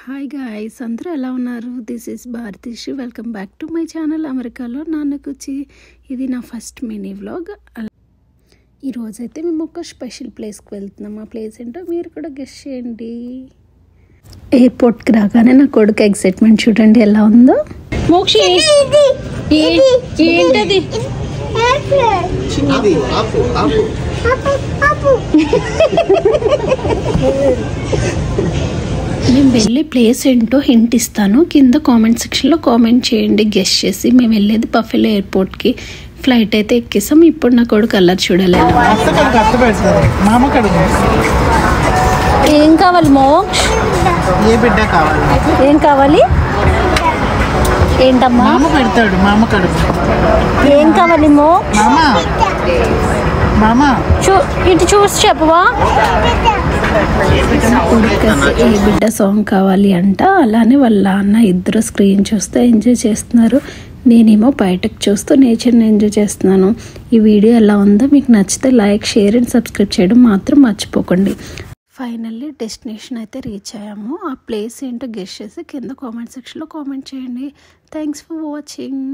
Hi guys, అందరూ ఎలా ఉన్నారు? This is Bharathisri. Welcome back to my channel. అమెరికాలో నాన్నకొచ్చి ఇది నా ఫస్ట్ మినీ వ్లాగ్. ఈరోజైతే మేము ఒక స్పెషల్ ప్లేస్కి వెళ్తున్నాం. ఆ ప్లేస్ ఏంటో మీరు కూడా గెస్ చేయండి. ఎయిర్పోర్ట్కి రాగానే నా కొడుకు ఎక్సైట్మెంట్ చూడండి ఎలా ఉందో. మోక్షి ఏంటది? మేము వెళ్ళే ప్లేస్ ఏంటో హింట్ ఇస్తాను, కింద కామెంట్ సెక్షన్లో కామెంట్ చేయండి గెస్ చేసి. మేము వెళ్ళేది బఫెలో ఎయిర్పోర్ట్కి. ఫ్లైట్ అయితే ఎక్కేసాం. ఇప్పుడు నా కొడుకు అల్లరి చూడాలి. ఏం కావాలి మోక్ష్? ఏం కావాలి? ఏంటమ్మా పెడతాడు మామ కడుపు? ఏం కావాలి మోక్ష్? ఇటు చూసి చెప్పవా? ఏ బిడ్డ సాంగ్ కావాలి అంట. అలానే వాళ్ళ నాన్న ఇద్దరు స్క్రీన్ చూస్తూ ఎంజాయ్ చేస్తున్నారు. నేనేమో బయటకు చూస్తూ నేచర్ని ఎంజాయ్ చేస్తున్నాను. ఈ వీడియో ఎలా ఉందో మీకు నచ్చితే లైక్, షేర్ అండ్ సబ్స్క్రైబ్ చేయడం మాత్రం మర్చిపోకండి. ఫైనల్లీ డెస్టినేషన్ అయితే రీచ్ అయ్యాము. ఆ ప్లేస్ ఏంటో గెస్ చేసి కింద కామెంట్ సెక్షన్లో కామెంట్ చేయండి. Thanks for watching.